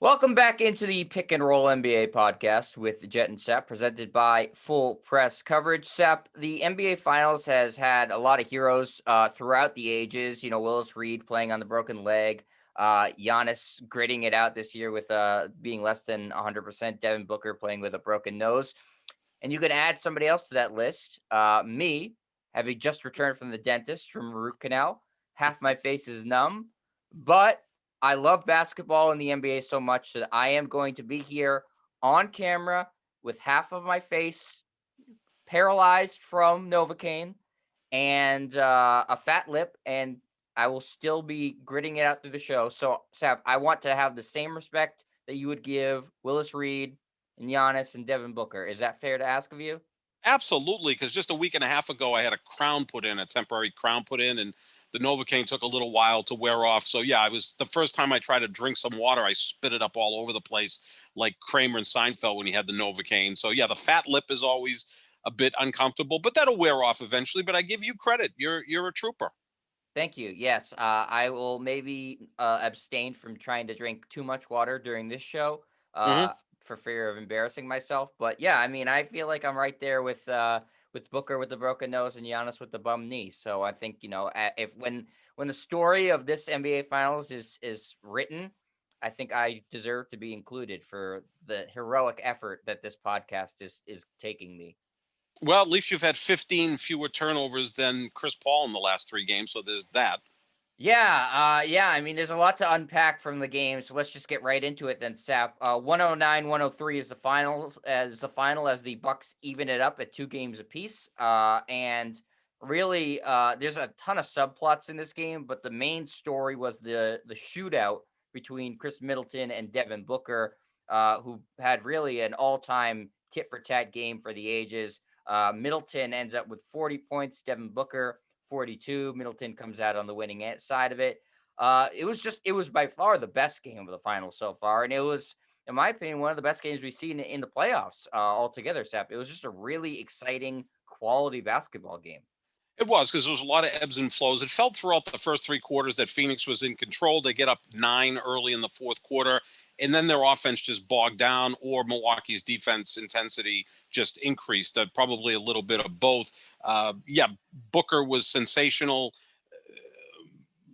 Welcome back into the Pick and Roll NBA podcast with Jet and Sep, presented by Full Press Coverage. Sep, the NBA Finals has had a lot of heroes throughout the ages. You know, Willis Reed playing on the broken leg, Giannis gritting it out this year with being less than 100%, Devin Booker playing with a broken nose. And you can add somebody else to that list. Me, having just returned from the dentist from a root canal, half my face is numb, but I love basketball and the NBA so much that I am going to be here on camera with half of my face paralyzed from Novocaine and a fat lip, and I will still be gritting it out through the show. So, Sap, I want to have the same respect that you would give Willis Reed and Giannis and Devin Booker. Is that fair to ask of you? Absolutely, because just a week and a half ago, I had a temporary crown put in, and the Novocaine took a little while to wear off. So yeah, I was the first time I tried to drink some water, I spit it up all over the place, like Kramer and Seinfeld when he had the Novocaine. So yeah, the fat lip is always a bit uncomfortable, but that'll wear off eventually. But I give you credit; you're a trooper. Thank you. Yes, I will maybe abstain from trying to drink too much water during this show Hmm. for fear of embarrassing myself. But yeah, I mean, I feel like I'm right there with Booker with the broken nose and Giannis with the bum knee. So I think if when the story of this NBA Finals is written, I think I deserve to be included for the heroic effort that this podcast is taking me. Well, at least you've had 15 fewer turnovers than Chris Paul in the last three games, so there's that. Yeah. I mean, there's a lot to unpack from the game, so let's just get right into it then, Sap. 109-103 is the finals, as the Bucks even it up at 2 games apiece. And really, there's a ton of subplots in this game, but the main story was the shootout between Chris Middleton and Devin Booker, who had really an all-time tit for tat game for the ages. Middleton ends up with 40 points. Devin Booker 42. Middleton comes out on the winning side of it. It was by far the best game of the finals so far. And it was, in my opinion, one of the best games we've seen in the playoffs altogether, Sap. It was just a really exciting quality basketball game. It was because there was a lot of ebbs and flows. It felt throughout the first three quarters that Phoenix was in control. They get up 9 early in the fourth quarter, and then their offense just bogged down, or Milwaukee's defense intensity just increased. Probably a little bit of both. Yeah, Booker was sensational.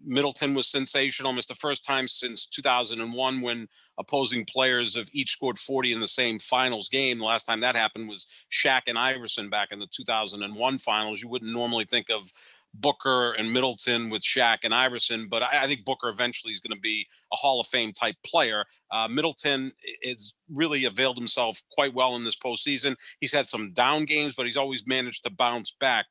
Middleton was sensational. It's the first time since 2001 when opposing players have each scored 40 in the same finals game. The last time that happened was Shaq and Iverson back in the 2001 finals. You wouldn't normally think of Booker and Middleton with Shaq and Iverson, but I think Booker eventually is going to be a Hall of Fame type player. Middleton is really availed himself quite well in this postseason. He's had some down games, but he's always managed to bounce back.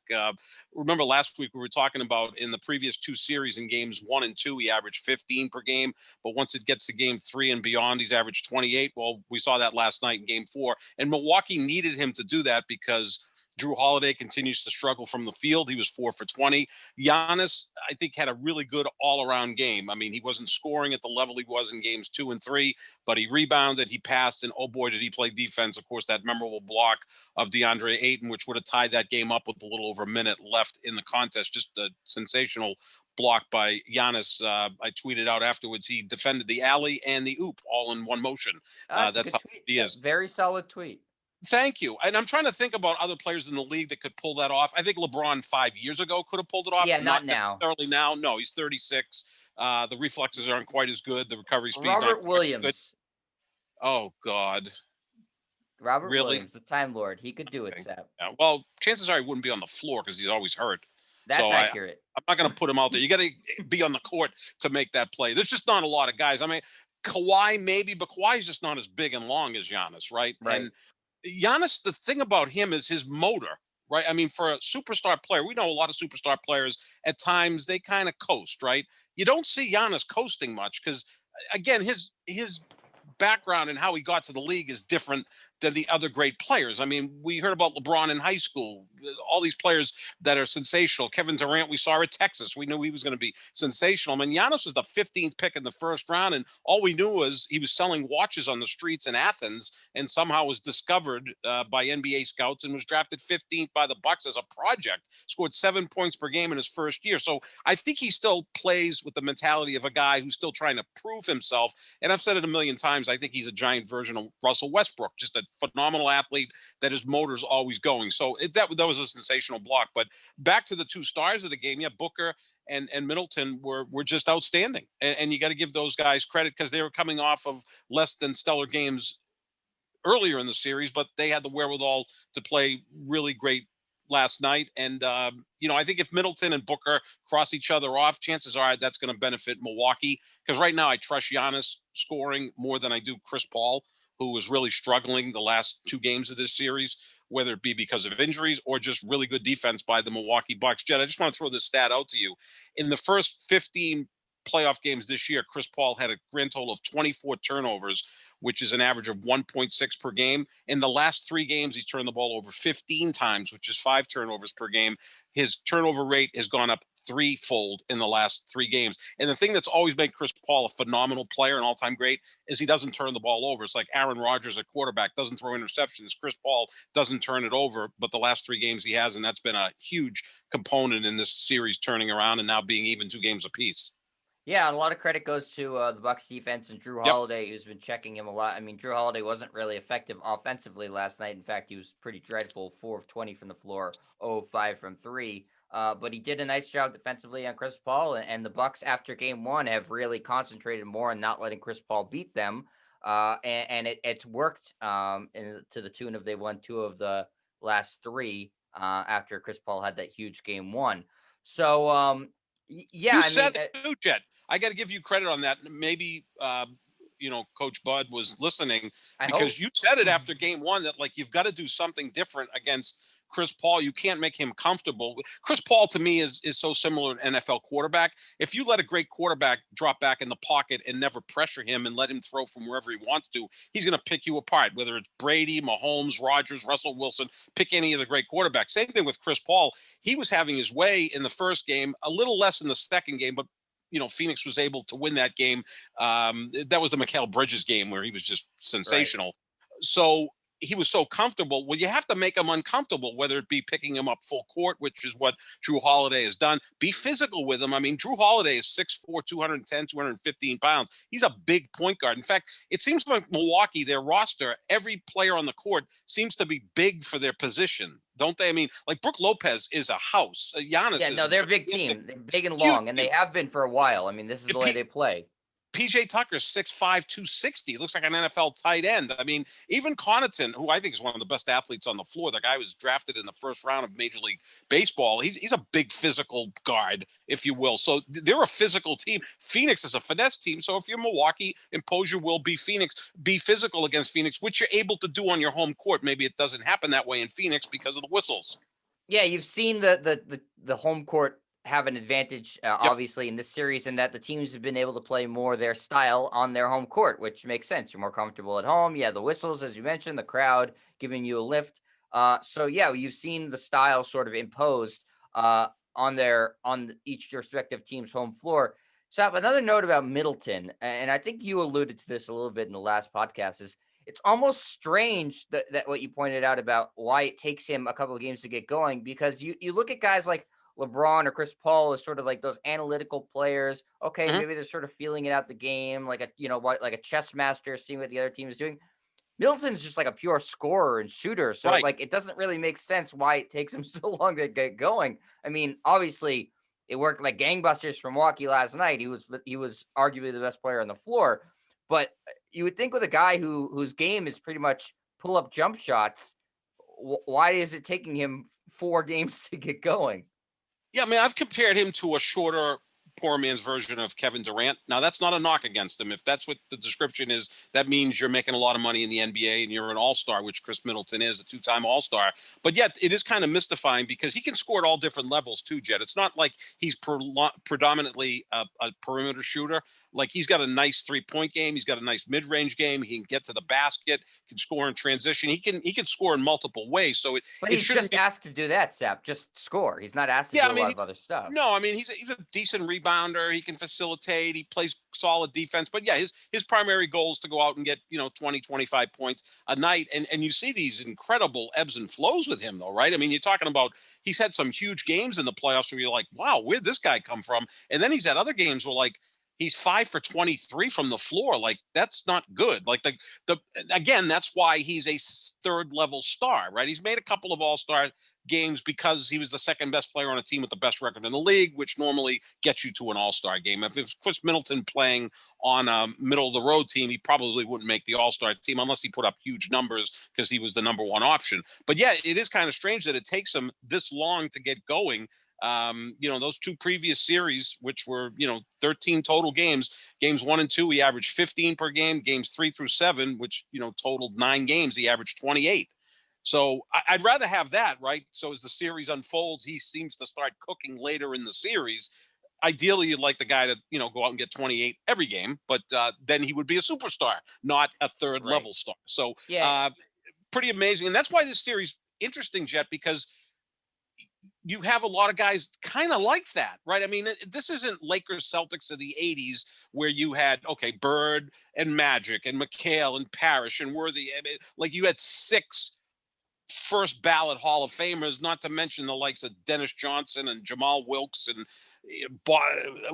Remember last week we were talking about in the previous two series in games 1 and 2, he averaged 15 per game, but once it gets to game 3 and beyond, he's averaged 28. Well, we saw that last night in game 4, and Milwaukee needed him to do that because Drew Holiday continues to struggle from the field. He was 4 for 20. Giannis, I think, had a really good all-around game. I mean, he wasn't scoring at the level he was in games 2 and 3, but he rebounded, he passed, and oh boy, did he play defense. Of course, that memorable block of DeAndre Ayton, which would have tied that game up with a little over a minute left in the contest. Just a sensational block by Giannis. I tweeted out afterwards, he defended the alley and the oop all in one motion. That's a That's good how tweet. he is. Very solid tweet. Thank you. And I'm trying to think about other players in the league that could pull that off. I think LeBron 5 years ago could have pulled it off. Yeah, Not not now. necessarily now. No, he's 36. The reflexes aren't quite as good. The recovery speed not Robert quite as good. Williams. Oh God, Robert really? Williams, the Time Lord. He could do it, Okay. Sap. Yeah, well, chances are he wouldn't be on the floor because he's always hurt. So That's accurate. I'm not going to put him out there. You got to be on the court to make that play. There's just not a lot of guys. I mean, Kawhi maybe, but Kawhi's just not as big and long as Giannis, right? Right. And Giannis, the thing about him is his motor, right? I mean, for a superstar player, we know a lot of superstar players at times they kind of coast, right? You don't see Giannis coasting much because, again, his background and how he got to the league is different than the other great players. I mean, we heard about LeBron in high school, all these players that are sensational. Kevin Durant, we saw at Texas. We knew he was going to be sensational. I mean, Giannis was the 15th pick in the first round, and all we knew was he was selling watches on the streets in Athens, and somehow was discovered by NBA scouts and was drafted 15th by the Bucks as a project. Scored 7 points per game in his first year. So I think he still plays with the mentality of a guy who's still trying to prove himself. And I've said it a million times. I think he's a giant version of Russell Westbrook, just a phenomenal athlete that his motor's always going. So that was a sensational block. But back to the two stars of the game, yeah, Booker and Middleton were just outstanding. And you got to give those guys credit because they were coming off of less than stellar games earlier in the series, but they had the wherewithal to play really great last night. And, I think if Middleton and Booker cross each other off, chances are that's going to benefit Milwaukee. Because right now I trust Giannis scoring more than I do Chris Paul, who was really struggling the last two games of this series, whether it be because of injuries or just really good defense by the Milwaukee Bucks. Jed, I just want to throw this stat out to you. In the first 15 playoff games this year, Chris Paul had a grand total of 24 turnovers, which is an average of 1.6 per game. In the last three games, he's turned the ball over 15 times, which is 5 turnovers per game. His turnover rate has gone up threefold in the last 3 games. And the thing that's always made Chris Paul a phenomenal player, an all-time great, is he doesn't turn the ball over. It's like Aaron Rodgers at quarterback doesn't throw interceptions. Chris Paul doesn't turn it over, but the last 3 games he has, and that's been a huge component in this series turning around and now being even 2 games apiece. Yeah, and a lot of credit goes to the Bucks defense and Drew Yep. Holiday, who's been checking him a lot. I mean, Drew Holiday wasn't really effective offensively last night. In fact, he was pretty dreadful, 4 of 20 from the floor, 0 of 5 from 3. But he did a nice job defensively on Chris Paul, and the Bucks after game 1 have really concentrated more on not letting Chris Paul beat them. And it's worked to the tune of they've won 2 of the last 3 after Chris Paul had that huge game 1. So, yeah, You I mean, said it too, Jet. I got to give you credit on that. Maybe Coach Bud was listening I because hope. you said it after game 1 that like you've got to do something different against Chris Paul. You can't make him comfortable. Chris Paul to me is so similar to an NFL quarterback. If you let a great quarterback drop back in the pocket and never pressure him and let him throw from wherever he wants to, he's going to pick you apart. Whether it's Brady, Mahomes, Rodgers, Russell Wilson, pick any of the great quarterbacks. Same thing with Chris Paul. He was having his way in the first game, a little less in the second game, but Phoenix was able to win that game. That was the Mikal Bridges game where he was just sensational. Right. So he was so comfortable. Well, you have to make him uncomfortable, whether it be picking him up full court, which is what Drew Holiday has done. Be physical with him. I mean, Drew Holiday is 6'4", 210, 215 pounds. He's a big point guard. In fact, it seems like Milwaukee, their roster, every player on the court seems to be big for their position, don't they? I mean, like Brook Lopez is a house. Giannis Yeah, is no, they're a big team. They're big and long, and they have been for a while. I mean, this is the way they play. PJ Tucker's 6'5", 260. Looks like an NFL tight end. I mean, even Connaughton, who I think is one of the best athletes on the floor, the guy was drafted in the first round of Major League Baseball. He's a big physical guard, if you will. So they're a physical team. Phoenix is a finesse team. So if you're Milwaukee, impose your will, be Phoenix, be physical against Phoenix, which you're able to do on your home court. Maybe it doesn't happen that way in Phoenix because of the whistles. Yeah, you've seen the home court have an advantage, obviously, in this series, in that the teams have been able to play more their style on their home court, which makes sense. You're more comfortable at home. Yeah, the whistles, as you mentioned, the crowd giving you a lift. So yeah, you've seen the style sort of imposed on each respective team's home floor. So another note about Middleton, and I think you alluded to this a little bit in the last podcast, is it's almost strange that what you pointed out about why it takes him a couple of games to get going, because you look at guys like LeBron or Chris Paul as sort of like those analytical players. Okay, maybe they're sort of feeling it out the game, like a chess master, seeing what the other team is doing. Middleton's just like a pure scorer and shooter. So Right. like it doesn't really make sense why it takes him so long to get going. I mean, obviously it worked like gangbusters for Milwaukee last night. He was arguably the best player on the floor. But you would think with a guy whose game is pretty much pull up jump shots, why is it taking him 4 games to get going? Yeah, I mean, I've compared him to a shorter poor man's version of Kevin Durant. Now, that's not a knock against him. If that's what the description is, that means you're making a lot of money in the NBA and you're an all-star, which Khris Middleton is, a two-time all-star. But yet it is kind of mystifying because he can score at all different levels too, Jet. It's not like he's predominantly a perimeter shooter. Like, he's got a nice three-point game. He's got a nice mid-range game. He can get to the basket, can score in transition. He can score in multiple ways. So But it he's shouldn't just be. asked to do that, Sap. Just score. He's not asked to Yeah, do I a mean, lot of other stuff. no, I mean, he's a decent rebounder. He can facilitate. He plays solid defense. But yeah, his primary goal is to go out and get 20, 25 points a night. And you see these incredible ebbs and flows with him, though, right? I mean, you're talking about he's had some huge games in the playoffs where you're like, wow, where'd this guy come from? And then he's had other games where, like, he's 5 for 23 from the floor. Like, that's not good. Like, the again, that's why he's a third level star, right? He's made a couple of all-star games because he was the second best player on a team with the best record in the league, which normally gets you to an all-star game. If it's Khris Middleton playing on a middle of the road team, he probably wouldn't make the all-star team unless he put up huge numbers because he was the number one option. But yeah, it is kind of strange that it takes him this long to get going. Those two previous series, which were, 13 total games 1 and 2, he averaged 15 per game. Games 3 through 7, which, totaled 9 games, he averaged 28. So I'd rather have that, right? So as the series unfolds, he seems to start cooking later in the series. Ideally, you'd like the guy to, go out and get 28 every game, but then he would be a superstar, not a third Right. level star. So Yeah. pretty amazing. And that's why this series interesting, Jet, because you have a lot of guys kind of like that, right? I mean, this isn't Lakers Celtics of the 80s where you had, okay, Bird and Magic and McHale and Parrish and Worthy. I mean, like, you had 6 first ballot Hall of Famers, not to mention the likes of Dennis Johnson and Jamal Wilkes and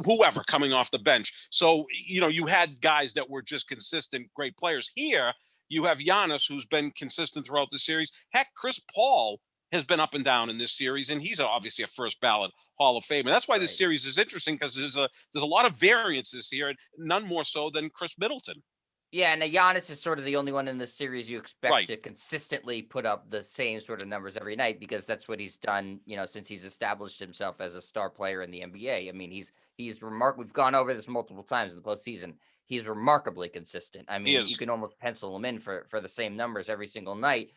whoever coming off the bench. So, you had guys that were just consistent, great players. Here, you have Giannis, who's been consistent throughout the series. Heck, Chris Paul has been up and down in this series, and he's obviously a first ballot Hall of Famer. That's why this Right. series is interesting, because there's a lot of variances here, none more so than Khris Middleton. Yeah, and Giannis is sort of the only one in this series you expect Right. to consistently put up the same sort of numbers every night, because that's what he's done, since he's established himself as a star player in the NBA. I mean, he's remarkable. We've gone over this multiple times in the postseason. He's remarkably consistent. I He mean, you is. can almost pencil him in for the same numbers every single night.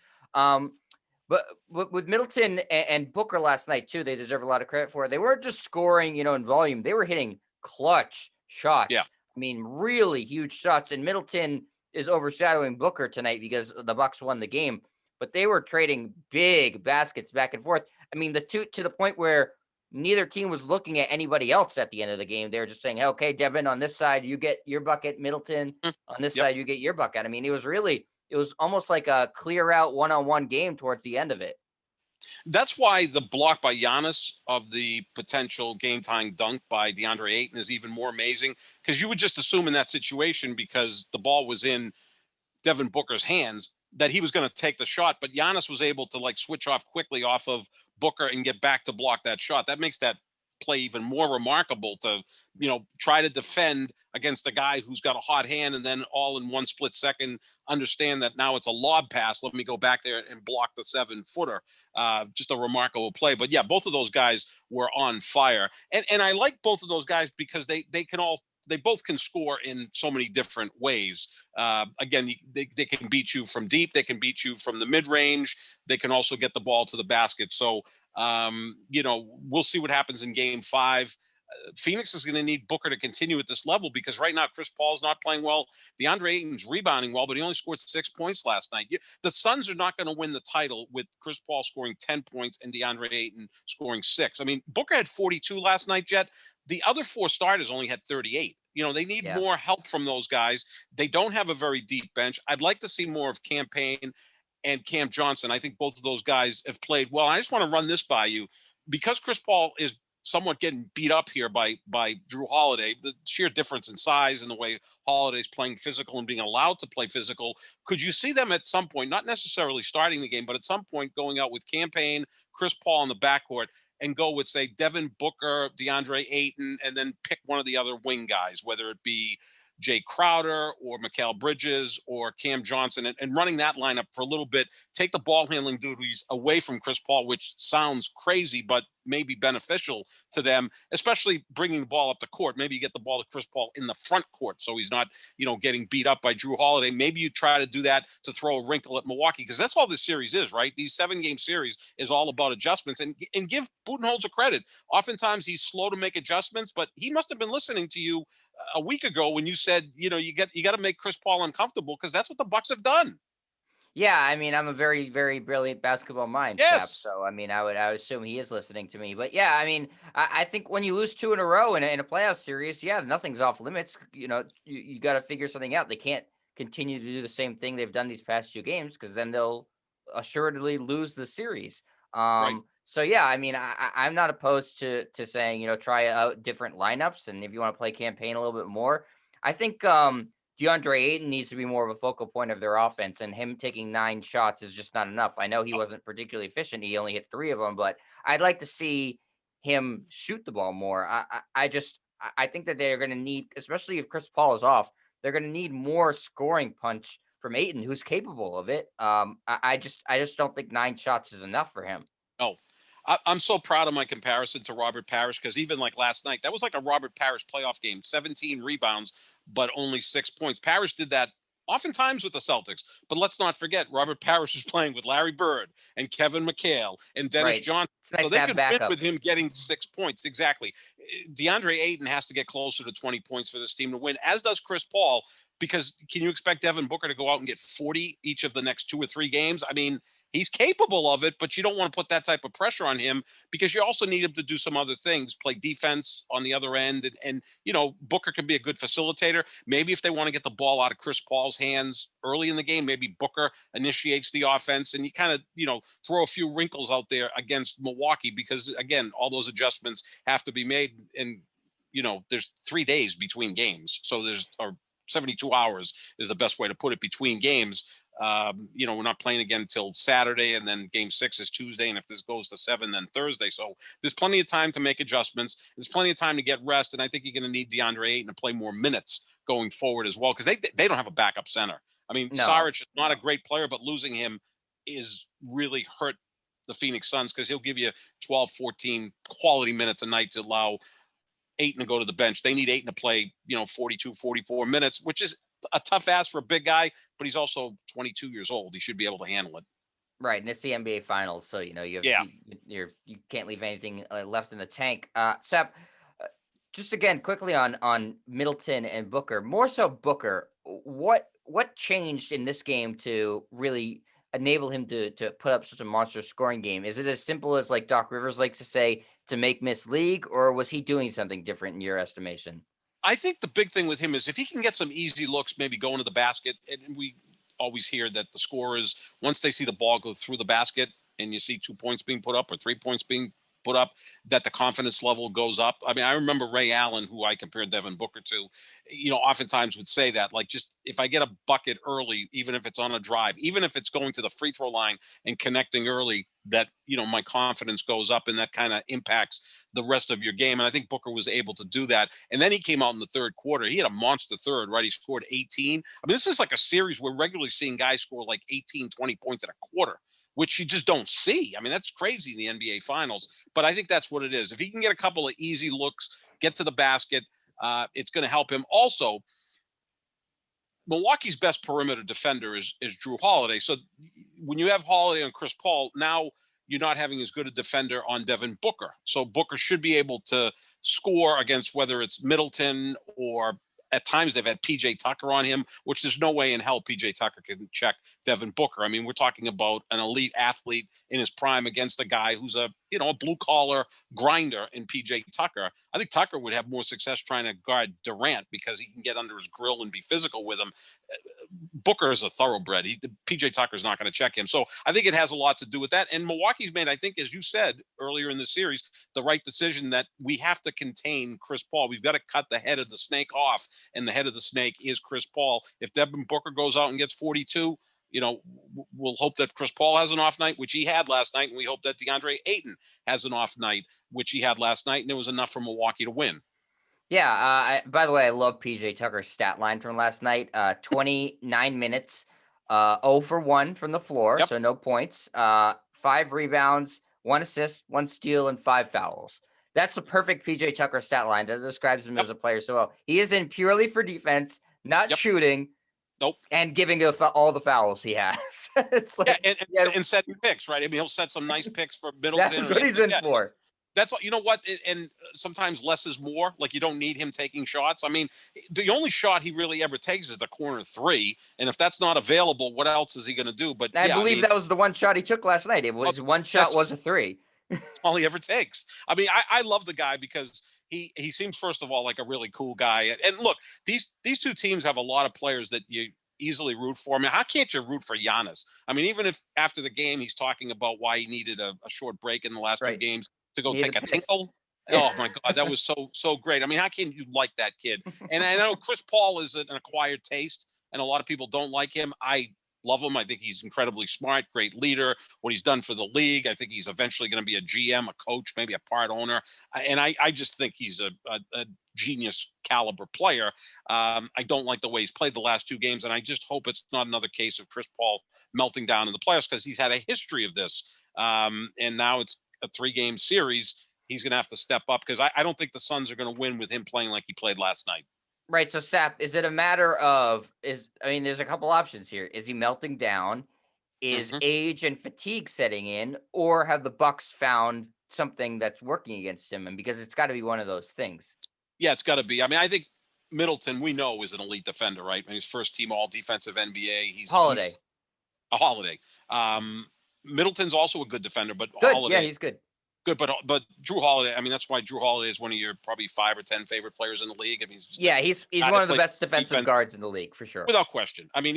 But with Middleton and Booker last night too, they deserve a lot of credit for it. They weren't just scoring, in volume. They were hitting clutch Yeah. shots. I mean, really huge shots. And Middleton is overshadowing Booker tonight because the Bucks won the game. But they were trading big baskets back and forth. I mean, the two, to the point where neither team was looking at anybody else at the end of the game. They were just saying, hey, okay, Devin, on this side, you get your bucket. Middleton, on this Yep. side, you get your bucket. I mean, it was almost like a clear out one-on-one game towards the end of it. That's why the block by Giannis of the potential game-tying dunk by DeAndre Ayton is even more amazing, because you would just assume in that situation, because the ball was in Devin Booker's hands, that he was going to take the shot, but Giannis was able to, like, switch off quickly off of Booker and get back to block that shot. That makes that play even more remarkable, to, try to defend against a guy who's got a hot hand, and then all in one split second understand that now it's a lob pass. Let me go back there and block the 7-footer. Just a remarkable play. But yeah, both of those guys were on fire, and I like both of those guys because they both can score in so many different ways. Again, they can beat you from deep. They can beat you from the mid range. They can also get the ball to the basket. So, we'll see what happens in game 5. Phoenix is going to need Booker to continue at this level, because right now Chris Paul's not playing well. DeAndre Ayton's rebounding well, but he only scored 6 points last night. The Suns are not going to win the title with Chris Paul scoring 10 points and DeAndre Ayton scoring 6. I mean, Booker had 42 last night, Jet. The other 4 starters only had 38. They need Yeah. more help from those guys. They don't have a very deep bench. I'd like to see more of Cam Payne and Cam Johnson. I think both of those guys have played well. I just want to run this by you, because Chris Paul is somewhat getting beat up here by Drew Holiday. The sheer difference in size and the way Holiday's playing physical and being allowed to play physical. Could you see them at some point, not necessarily starting the game, but at some point going out with Cam Payne, Chris Paul in the backcourt, and go with, say, Devin Booker, DeAndre Ayton, and then pick one of the other wing guys, whether it be Jay Crowder or Mikal Bridges or Cam Johnson, and running that lineup for a little bit, take the ball handling duties away from Chris Paul, which sounds crazy, but may be beneficial to them, especially bringing the ball up the court. Maybe you get the ball to Chris Paul in the front court so he's not, getting beat up by Jrue Holiday. Maybe you try to do that to throw a wrinkle at Milwaukee, because that's all this series is, right? These 7-game series is all about adjustments, and give Budenholzer credit. Oftentimes he's slow to make adjustments, but he must have been listening to you a week ago when you said, you got to make Chris Paul uncomfortable, because that's what the Bucks have done. Yeah, I mean, I'm a very, very brilliant basketball mind, Sap. Yes. So, I mean, I would assume he is listening to me. But yeah, I mean, I think when you lose 2 in a row in a playoff series, yeah, nothing's off limits. You got to figure something out. They can't continue to do the same thing they've done these past 2 games, because then they'll assuredly lose the series. Right. So yeah, I mean, I'm not opposed to saying, try out different lineups, and if you want to play campaign a little bit more, I think DeAndre Ayton needs to be more of a focal point of their offense, and him taking 9 shots is just not enough. I know he wasn't particularly efficient. He only hit 3 of them, but I'd like to see him shoot the ball more. I think that they're going to need, especially if Chris Paul is off, they're going to need more scoring punch from Ayton, who's capable of it. I just don't think 9 shots is enough for him. No. I'm so proud of my comparison to Robert Parrish, because even like last night, that was like a Robert Parrish playoff game, 17 rebounds, but only 6 points. Parrish did that oftentimes with the Celtics, but let's not forget, Robert Parrish was playing with Larry Bird and Kevin McHale and Dennis Right. Johnson. It's nice So to they have could win backup. with him getting 6 points. Exactly. DeAndre Ayton has to get closer to 20 points for this team to win, as does Chris Paul, because can you expect Devin Booker to go out and get 40 each of the next 2 or 3 games? I mean, he's capable of it, but you don't want to put that type of pressure on him, because you also need him to do some other things, play defense on the other end. And Booker can be a good facilitator. Maybe if they want to get the ball out of Chris Paul's hands early in the game, maybe Booker initiates the offense, and you kind of, throw a few wrinkles out there against Milwaukee, because again, all those adjustments have to be made. And, there's 3 days between games. So or 72 hours is the best way to put it, between games. We're not playing again until Saturday, and then game 6 is Tuesday. And if this goes to 7, then Thursday. So there's plenty of time to make adjustments. There's plenty of time to get rest. And I think you're going to need DeAndre Ayton to play more minutes going forward as well, because they don't have a backup center. I mean, No. Saric is not a great player, but losing him is really hurt the Phoenix Suns, because he'll give you 12, 14 quality minutes a night to allow Ayton to go to the bench. They need Ayton to play, 42, 44 minutes, which is a tough ask for a big guy, but he's also 22 years old. He should be able to handle it. Right, and it's the NBA Finals, so you can't leave anything left in the tank. Sep, just again quickly on Middleton and Booker, more so Booker. What changed in this game to really enable him to put up such a monster scoring game? Is it as simple as, like Doc Rivers likes to say, to make Miss League, or was he doing something different in your estimation? I think the big thing with him is if he can get some easy looks, maybe going to the basket. And we always hear that the scorers, once they see the ball go through the basket and you see 2 points being put up or 3 points being put up, that the confidence level goes up. I mean, I remember Ray Allen, who I compared Devin Booker to, oftentimes would say that, like, just if I get a bucket early, even if it's on a drive, even if it's going to the free throw line and connecting early, that, my confidence goes up, and that kind of impacts the rest of your game. And I think Booker was able to do that. And then he came out in the third quarter. He had a monster third, right? He scored 18. I mean, this is like a series we're regularly seeing guys score like 18, 20 points in a quarter, which you just don't see. I mean, that's crazy in the NBA Finals. But I think that's what it is. If he can get a couple of easy looks, get to the basket, it's going to help him. Also, Milwaukee's best perimeter defender is Jrue Holiday. So when you have Holiday and Chris Paul, now you're not having as good a defender on Devin Booker. So Booker should be able to score against, whether it's Middleton, or at times they've had PJ Tucker on him, which there's no way in hell PJ Tucker can check Devin Booker. I mean, we're talking about an elite athlete in his prime against a guy who's a blue collar grinder in PJ Tucker. I think Tucker would have more success trying to guard Durant, because he can get under his grill and be physical with him. Booker is a thoroughbred. PJ Tucker's not going to check him. So I think it has a lot to do with that. And Milwaukee's made, I think, as you said earlier in the series, the right decision that we have to contain Chris Paul. We've got to cut the head of the snake off, and the head of the snake is Chris Paul. If Devin Booker goes out and gets 42, we'll hope that Chris Paul has an off night, which he had last night, and we hope that DeAndre Ayton has an off night, which he had last night, and it was enough for Milwaukee to win. Yeah. By the way, I love PJ Tucker's stat line from last night. 29 minutes, 0 for 1 from the floor, Yep. so no points. 5 rebounds, 1 assist, 1 steal, and 5 fouls. That's the perfect PJ Tucker stat line that describes him Yep. as a player so well. He is in purely for defense, not Yep. shooting, Nope. and giving all the fouls he has. It's Yeah, like, and, yeah, and setting picks, right? I mean, he'll set some nice picks for Middleton, that's or what he's in for. that's all. You know what? And sometimes less is more. Like, you don't need him taking shots. I mean, the only shot he really ever takes is the corner three, and if that's not available, what else is he going to do? But I yeah, I believe mean, that was the one shot he took last night. It oh, was one shot that's was a three. all he ever takes. I mean, I love the guy because he seems, first of all, like a really cool guy. And look, these two teams have a lot of players that you easily root for. I mean, how can't you root for Giannis? I mean, even if after the game he's talking about why he needed a short break in the last two Right. games to go Need a take a piss. tinkle. Oh my God, that was so great. I mean, how can you like that kid? And I know Chris Paul is an acquired taste, and a lot of people don't like him. I love him. I think he's incredibly smart, great leader. What he's done for the league, I think he's eventually going to be a GM, a coach, maybe a part owner. And I just think he's a genius caliber player. I don't like the way he's played the last two games, and I just hope it's not another case of Chris Paul melting down in the playoffs, because he's had a history of this. And now it's a 3-game series. He's going to have to step up, because I don't think the Suns are going to win with him playing like he played last night. Right. So, Sap, is it a matter of there's a couple options here. Is he melting down? Is Mm-hmm. age and fatigue setting in, or have the Bucks found something that's working against him? And because it's got to be one of those things. Yeah, it's got to be. I mean, I think Middleton, we know, is an elite defender, right? I mean, he's first team all defensive NBA. He's Holiday. a Holiday. Middleton's also a good defender, but Good. Yeah, Holiday he's good. good. But Drew Holiday, I mean, that's why Drew Holiday is one of your probably 5 or 10 favorite players in the league. I mean, He's one of the best defensive guards in the league for sure, without question. I mean,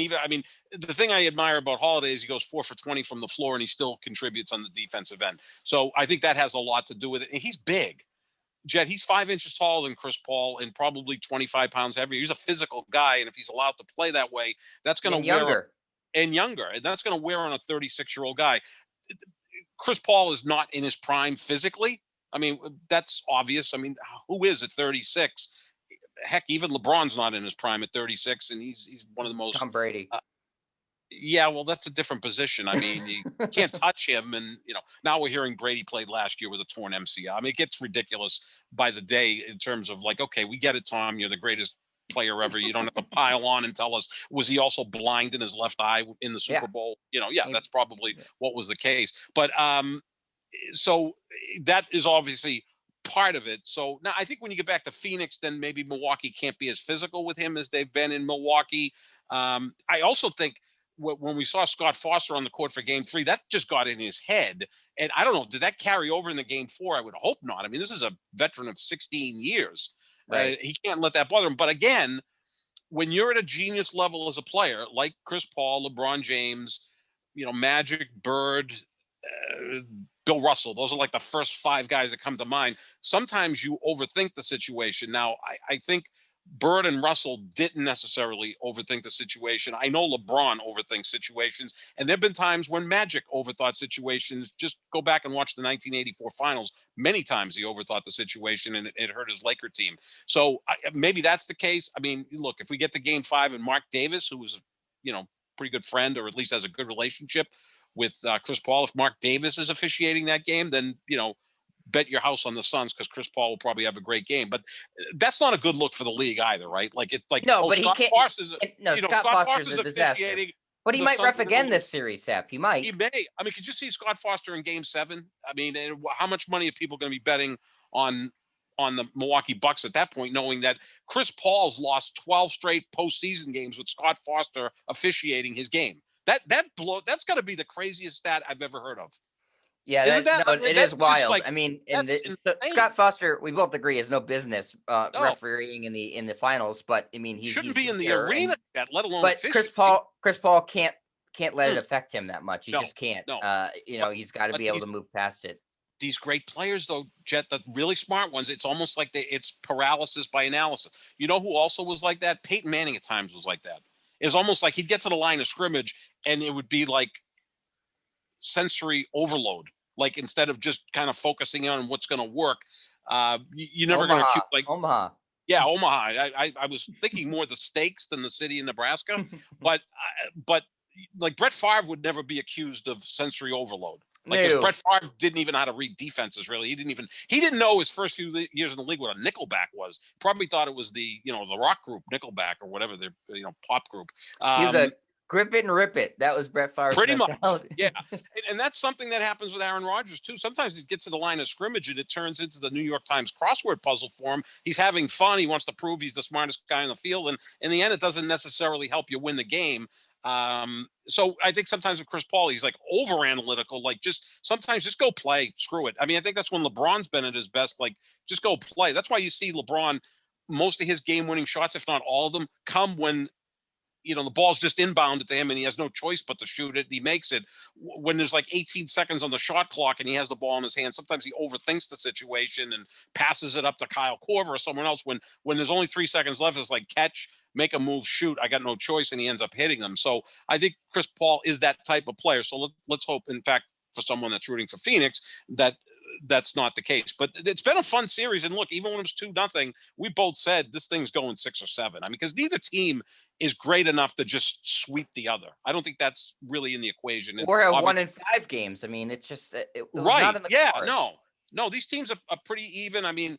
the thing I admire about Holiday is he goes 4 for 20 from the floor, and he still contributes on the defensive end. So I think that has a lot to do with it. And he's big. Jet, he's 5 inches taller than Chris Paul and probably 25 pounds heavier. He's a physical guy, and if he's allowed to play that way, that's going to younger. And that's going to wear on a 36-year-old guy. Chris Paul is not in his prime physically. I mean, that's obvious. I mean, who is at 36? Heck, even LeBron's not in his prime at 36, and he's one of the most. Tom Brady. Yeah, well, that's a different position. I mean, you can't touch him, and now we're hearing Brady played last year with a torn MCL. I mean, it gets ridiculous by the day in terms of, like, okay, we get it, Tom. You're the greatest player ever. You don't have to pile on and tell us, was he also blind in his left eye in the Super Bowl? That's probably what was the case. But so that is obviously part of it. So now I think when you get back to Phoenix, then maybe Milwaukee can't be as physical with him as they've been in Milwaukee. I also think when we saw Scott Foster on the court for Game 3, that just got in his head. And I don't know, did that carry over in the Game 4? I would hope not. I mean, this is a veteran of 16 years. Right. He can't let that bother him. But again, when you're at a genius level as a player, like Chris Paul, LeBron James, Magic, Bird, Bill Russell, those are like the first 5 guys that come to mind. Sometimes you overthink the situation. Now, I think Bird and Russell didn't necessarily overthink the situation. I know LeBron overthinks situations, and there have been times when Magic overthought situations. Just go back and watch the 1984 finals. Many times he overthought the situation, and it hurt his Laker team. So maybe that's the case. I mean, look, if we get to Game 5 and Mark Davis, who is pretty good friend, or at least has a good relationship with Chris Paul, if Mark Davis is officiating that game, then bet your house on the Suns, because Chris Paul will probably have a great game. But that's not a good look for the league either, right? Like, it's like, no, but Scott he can't. Foster's, Scott Foster's a disaster. But he might ref again this series, Sap. He might. He may. I mean, could you see Scott Foster in Game 7? I mean, how much money are people going to be betting on the Milwaukee Bucks at that point, knowing that Chris Paul's lost 12 straight postseason games with Scott Foster officiating his game? That's got to be the craziest stat I've ever heard of. Yeah, it is wild. Like, I mean, Scott Foster, we both agree, has no business refereeing in the finals. But I mean, he shouldn't be in the arena, let alone. But Chris Paul can't let it affect him that much. He just can't. No. He's got to be able to move past it. These great players, though, Jet, the really smart ones, it's almost like it's paralysis by analysis. You know who also was like that? Peyton Manning at times was like that. It was almost like he'd get to the line of scrimmage, and it would be like sensory overload. Like, instead of just kind of focusing on what's going to work, you're never going to like Omaha. Yeah, Omaha. I was thinking more the stakes than the city in Nebraska, but like Brett Favre would never be accused of sensory overload. Like, because No. Brett Favre didn't even know how to read defenses. Really, he didn't know his first few years in the league what a nickelback was. Probably thought it was the rock group Nickelback or whatever their pop group. He was a Um, grip it and rip it. That was Brett Favre's Pretty much. mentality. Yeah. And that's something that happens with Aaron Rodgers too. Sometimes he gets to the line of scrimmage and it turns into the New York Times crossword puzzle for him. He's having fun. He wants to prove he's the smartest guy on the field. And in the end, it doesn't necessarily help you win the game. So I think sometimes with Chris Paul, he's like over analytical, like sometimes just go play, screw it. I mean, I think that's when LeBron's been at his best, like just go play. That's why you see LeBron, most of his game winning shots, if not all of them, come when the ball's just inbounded to him and he has no choice but to shoot it. He makes it when there's like 18 seconds on the shot clock and he has the ball in his hand. Sometimes he overthinks the situation and passes it up to Kyle Korver or someone else when there's only 3 seconds left. It's like catch, make a move, shoot. I got no choice. And he ends up hitting them. So I think Chris Paul is that type of player. So let's hope, in fact, for someone that's rooting for Phoenix, that's not the case. But it's been a fun series. And look, even when it was 2-0, we both said this thing's going 6 or 7. I mean, because neither team is great enough to just sweep the other. I don't think that's really in the equation. Or a 1-5 games. I mean, it's just it was right. not in the Yeah, cards. no, these teams are pretty even. I mean,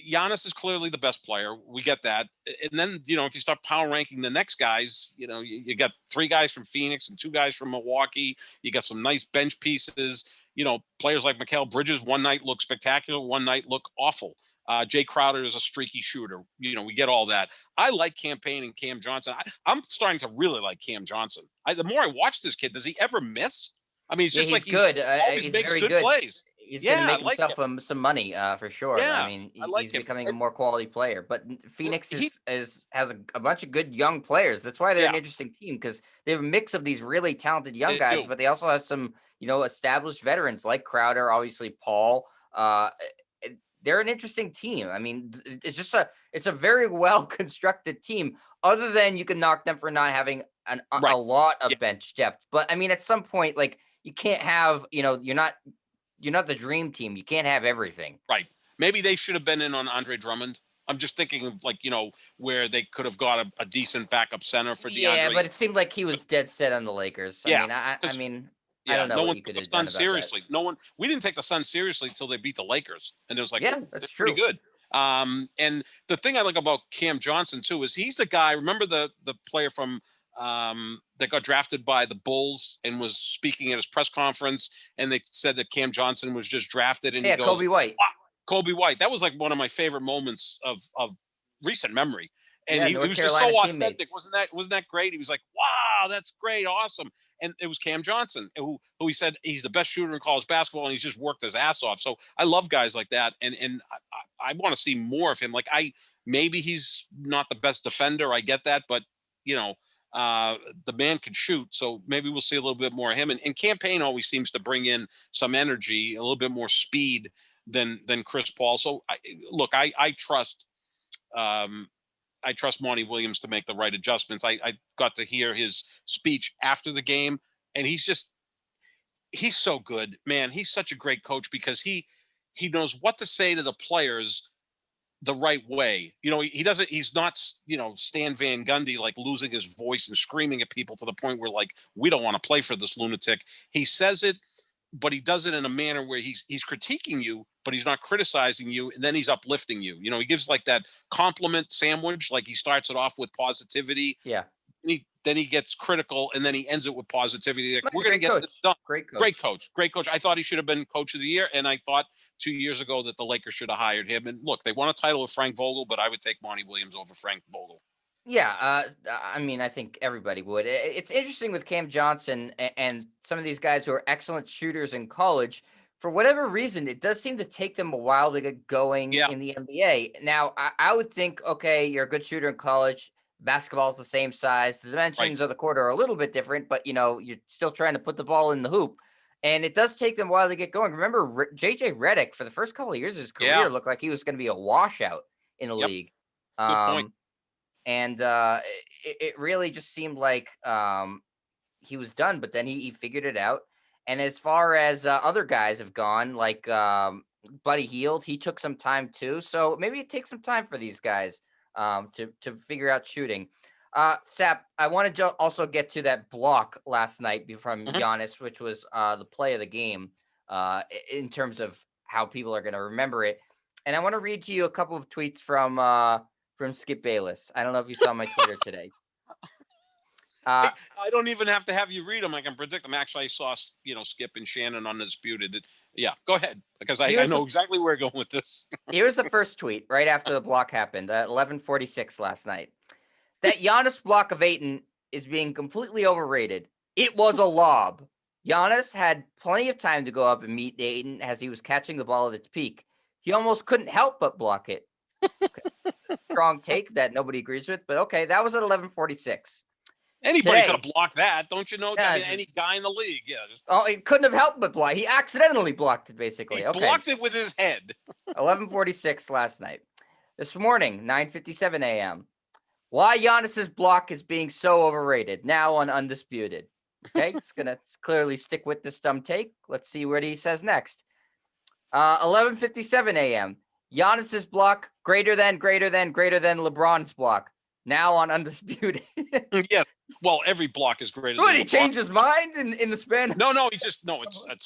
Giannis is clearly the best player. We get that. And then, if you start power ranking the next guys, you got 3 guys from Phoenix and 2 guys from Milwaukee. You got some nice bench pieces. Players like Mikal Bridges, one night look spectacular, one night look awful. Jay Crowder is a streaky shooter. We get all that. I like Campaign and Cam Johnson. I'm starting to really like Cam Johnson. The more I watch this kid, does he ever miss? I mean, it's just like good. He always He's makes very good good. plays. He's going to make like himself some money for sure. Yeah, I mean, I like he's him. becoming a more quality player. But Phoenix He, has a bunch of good young players. That's why they're an yeah, interesting team, because they have a mix of these really talented young they guys, do. but they also have some established veterans like Crowder, obviously Paul. They're an interesting team. I mean, it's a very well constructed team. Other than you can knock them for not having Right. a lot of Yeah. bench depth. But I mean, at some point, like, you can't have, you're not the dream team. You can't have everything. Right. Maybe they should have been in on Andre Drummond. I'm just thinking of where they could have got a decent backup center for Yeah, DeAndre. but it seemed like he was dead set on the Lakers. I Yeah, mean, I because mean, I yeah, don't know no what one you took could the have done Suns about that. seriously. We didn't take the Suns seriously until they beat the Lakers, and it was like, Yeah, oh, that's they're true. pretty good. And the thing I like about Cam Johnson too is he's the guy. Remember the player from that got drafted by the Bulls and was speaking at his press conference, and they said that Cam Johnson was just drafted, and he Yeah, goes, Kobe White. wow, Kobe White. That was like one of my favorite moments of recent memory. And Yeah, he North was just so Carolina authentic. teammates. Wasn't that great? He was like, wow, that's great, awesome. And it was Cam Johnson who he said he's the best shooter in college basketball, and he's just worked his ass off. So I love guys like that, and I want to see more of him. Like, maybe he's not the best defender, I get that, but the man can shoot, so maybe we'll see a little bit more of him. And Campaign always seems to bring in some energy, a little bit more speed than Chris Paul. So I trust. I trust Monty Williams to make the right adjustments. I got to hear his speech after the game, and he's so good, man. He's such a great coach because he knows what to say to the players the right way. He doesn't. He's not Stan Van Gundy, like losing his voice and screaming at people to the point where like we don't want to play for this lunatic. He says it, but he does it in a manner where he's critiquing you, but he's not criticizing you, and then he's uplifting you. He gives like that compliment sandwich. Like he starts it off with positivity, Yeah. then he gets critical, and then he ends it with positivity. Like, we're going to Great get coach. this done. Great coach. Great coach. I thought he should have been coach of the year, and I thought 2 years ago that the Lakers should have hired him. And look, they won a title with Frank Vogel, but I would take Monty Williams over Frank Vogel. Yeah, I mean, I think everybody would. It's interesting with Cam Johnson and some of these guys who are excellent shooters in college. For whatever reason, it does seem to take them a while to get going Yeah. in the NBA. Now, I would think, okay, you're a good shooter in college. Basketball's the same size. The dimensions of the court are a little bit different, but you're still trying to put the ball in the hoop. And it does take them a while to get going. Remember, JJ Redick, for the first couple of years of his career, looked like he was going to be a washout in the league. Good point. And it really just seemed like he was done, but then he figured it out. And as far as other guys have gone, like Buddy Hield, he took some time too. So maybe it takes some time for these guys to figure out shooting. Sap, I wanted to also get to that block last night from Mhm. Giannis, which was the play of the game in terms of how people are going to remember it. And I want to read to you a couple of tweets from Skip Bayless. I don't know if you saw my Twitter today. Uh, I don't even have to have you read them. I can predict them. Actually, I saw Skip and Shannon Undisputed. Yeah, go ahead because I here's the know exactly where we're going with this. here's the first tweet right after the block happened at 11:46 last night. That Giannis block of Ayton is being completely overrated. It was a lob. Giannis had plenty of time to go up and meet Ayton as he was catching the ball at its peak. He almost couldn't help but block it. Okay. Strong take that nobody agrees with, but okay, that was at 11:46. Anybody could Today, have blocked that, don't you know? I yeah, mean, any guy in the league, yeah, oh, he couldn't have helped but block. He accidentally blocked it, he basically. Okay, blocked it with his head. 11:46 last night. This morning, 9:57 a.m. Why Giannis's block is being so overrated now on Undisputed. Okay, it's clearly stick with this dumb take. Let's see what he says next. 11:57 a.m. Giannis's block greater than LeBron's block now on Undisputed. Yeah, well, every block is greater What, than he LeBron. changed his mind in the span? No, it's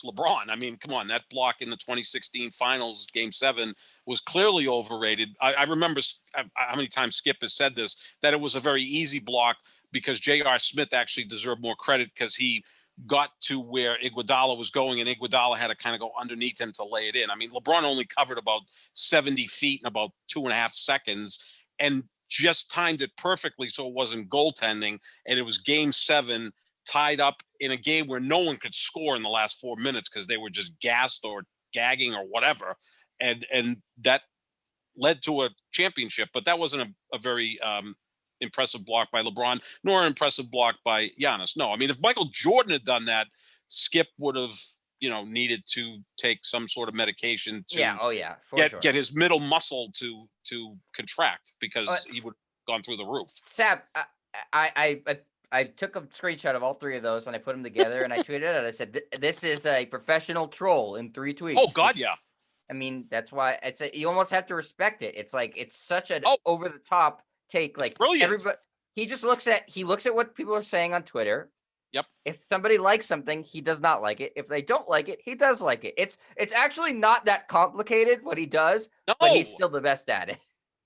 LeBron. I mean, come on, that block in the 2016 Finals, Game 7, was clearly overrated. I remember how many times Skip has said this, that it was a very easy block because J.R. Smith actually deserved more credit because he got to where Iguodala was going, and Iguodala had to kind of go underneath him to lay it in. I mean, LeBron only covered about 70 feet in about 2.5 seconds, and just timed it perfectly so it wasn't goaltending, and it was Game 7 tied up in a game where no one could score in the last 4 minutes because they were just gassed or gagging or whatever, and that led to a championship. But that wasn't a very impressive block by LeBron, nor an impressive block by Giannis. No, I mean, if Michael Jordan had done that, Skip would have needed to take some sort of medication Yeah, to oh yeah, for sure. get his middle muscle to contract because he Let's would have gone through the roof. Sap, I took a screenshot of all three of those and I put them together and I tweeted it out. I said, "This is a professional troll in 3 Oh tweets." God, yeah. I mean, that's why you almost have to respect it. It's like it's such an Oh, over the top take. it's Like brilliant. everybody, he looks at what people are saying on Twitter. Yep. If somebody likes something, he does not like it. If they don't like it, he does like it. It's actually not that complicated what he does, but he's No, still the best at it.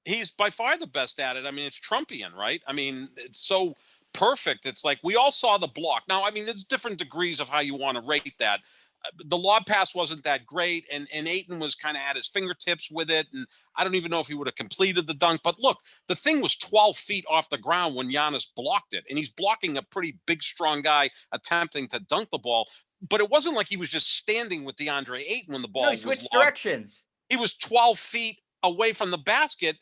he's by far the best at it. I mean, it's Trumpian, right? I mean, it's so perfect. It's like we all saw the block. Now, I mean, there's different degrees of how you want to rate that. The lob pass wasn't that great, and Ayton was kind of at his fingertips with it, and I don't even know if he would have completed the dunk. But look, the thing was 12 feet off the ground when Giannis blocked it, and he's blocking a pretty big, strong guy attempting to dunk the ball. But it wasn't like he was just standing with DeAndre Ayton when the No, ball he was switched lobbed. directions. He was 12 feet away from the basket,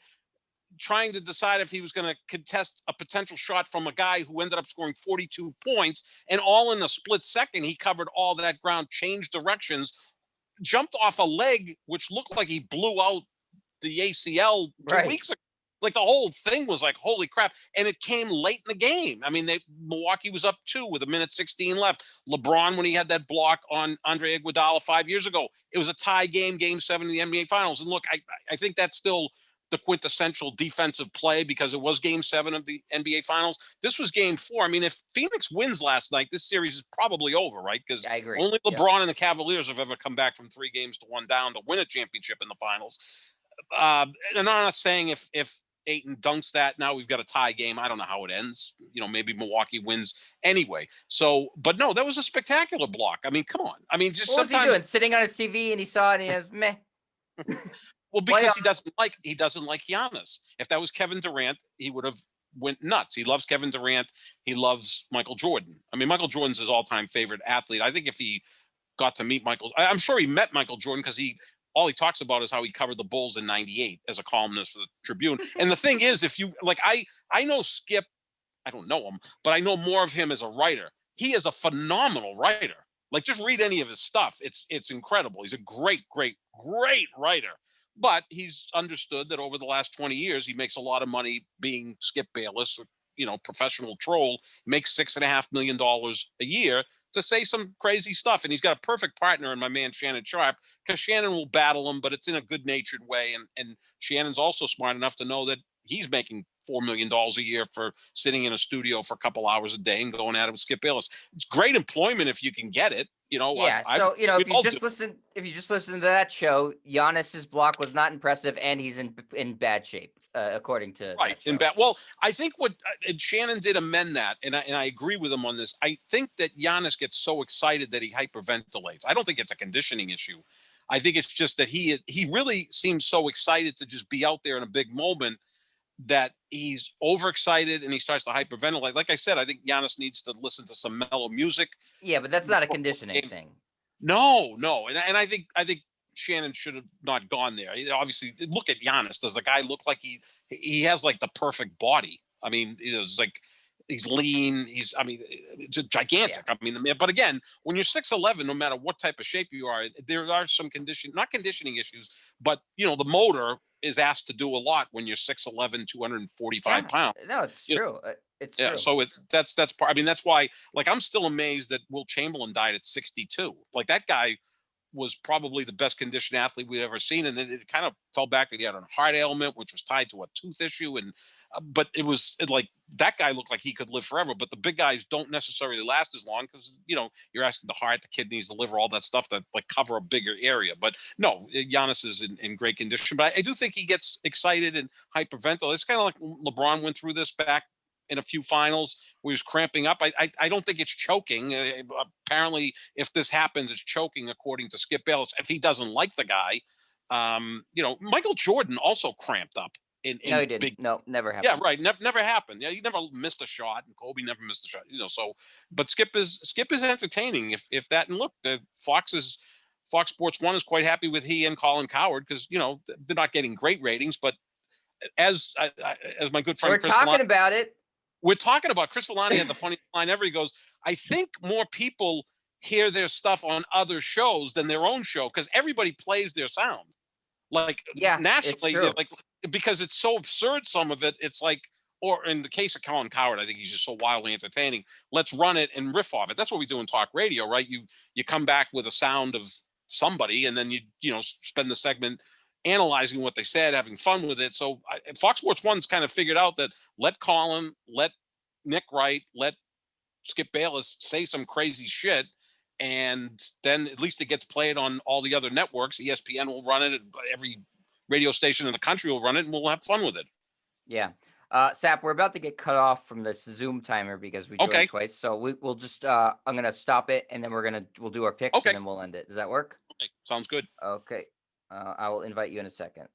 trying to decide if he was going to contest a potential shot from a guy who ended up scoring 42 points. And all in a split second, he covered all that ground, changed directions, jumped off a leg, which looked like he blew out the ACL 2 weeks ago. Like the whole thing was like, holy crap. And it came late in the game. I mean, Milwaukee was up 2 with 1:16 left. LeBron, when he had that block on Andre Iguodala 5 years ago, it was a tie game, Game 7 in the NBA Finals. And look, I think that's still the quintessential defensive play because it was Game 7 of the NBA Finals. This was Game 4. I mean, if Phoenix wins last night, this series is probably over, right? Because I agree. only Yep. LeBron and the Cavaliers have ever come back from 3 games to 1 down to win a championship in the finals. And I'm not saying if Ayton dunks that, now we've got a tie game. I don't know how it ends. Maybe Milwaukee wins anyway. So, but no, that was a spectacular block. I mean, come on. I mean, just What was he sometimes doing? Sitting on his TV and he saw it and he was meh. well, because he doesn't like Giannis. If that was Kevin Durant, he would have went nuts. He loves Kevin Durant. He loves Michael Jordan. I mean, Michael Jordan's his all-time favorite athlete. I think if he got to meet I'm sure he met Michael Jordan because all he talks about is how he covered the Bulls in '98 as a columnist for the Tribune. And the thing is, if you like, I know Skip. I don't know him, but I know more of him as a writer. He is a phenomenal writer. Like, just read any of his stuff. It's incredible. He's a great writer. But he's understood that over the last 20 years, he makes a lot of money being Skip Bayless, professional troll, makes $6.5 million a year. to say some crazy stuff. And he's got a perfect partner in my man Shannon Sharp, because Shannon will battle him, but it's in a good natured way. And Shannon's also smart enough to know that he's making $4 million a year for sitting in a studio for a couple hours a day and going at it with Skip Bayless. It's great employment if you can get it. Yeah, I so we if you all do. just listen to that show, Giannis's block was not impressive, and he's in bad shape, according to Right. that show. In bad. Well, I think what Shannon did amend that, and I agree with him on this. I think that Giannis gets so excited that he hyperventilates. I don't think it's a conditioning issue. I think it's just that he really seems so excited to just be out there in a big moment that he's overexcited and he starts to hyperventilate. Like I said, I think Giannis needs to listen to some mellow music. Yeah, but that's not a conditioning thing. No, no, and I think Shannon should have not gone there. Obviously, look at Giannis. Does the guy look like he has like the perfect body? I mean, it's like he's lean. I mean, it's gigantic. Yeah. I mean, but again, when you're 6'11", no matter what type of shape you are, there are some not conditioning issues, but the motor is asked to do a lot when you're 6'11", 245 Yeah, pounds. no, it's true. It's Yeah, true. so that's part. I mean, that's why. Like, I'm still amazed that Will Chamberlain died at 62. Like, that guy was probably the best conditioned athlete we've ever seen, and it kind of fell back that he had a heart ailment, which was tied to a tooth issue, and but like that guy looked like he could live forever. But the big guys don't necessarily last as long because you're asking the heart, the kidneys, the liver, all that stuff that like cover a bigger area. But no, Giannis is in great condition. But I do think he gets excited and hyperventilates. It's kind of like LeBron went through this back in a few finals where he was cramping up. I don't think it's choking. Apparently, if this happens, it's choking, according to Skip Bayless. If he doesn't like the guy, Michael Jordan also cramped up in No, he didn't. big. No, never Yeah, happened. right. Never happened. Yeah, he never missed a shot, and Kobe never missed a shot. So, but Skip is entertaining. If that, and look, the Fox Sports 1 is quite happy with he and Colin Cowherd, because they're not getting great ratings, but as my good friend We're Chris talking about it. we're talking about, Chris Villani had the funny line ever. He goes, I think more people hear their stuff on other shows than their own show, because everybody plays their sound. Like, Yeah, it's nationally, true. like, because it's so absurd, some of it, it's like, or in the case of Colin Cowherd, I think he's just so wildly entertaining. Let's run it and riff off it. That's what we do in talk radio, right? You come back with a sound of somebody, and then you spend the segment analyzing what they said, having fun with it. So Fox Sports 1's kind of figured out that let Colin, let Nick Wright, let Skip Bayless say some crazy shit, and then at least it gets played on all the other networks. ESPN will run it, every radio station in the country will run it, and we'll have fun with it. Yeah. Sap, we're about to get cut off from this Zoom timer because we joined twice. So we'll just I'm gonna stop it, and then we'll do our picks, and then we'll end it. Does that work? Okay, sounds good. Okay. I will invite you in a second.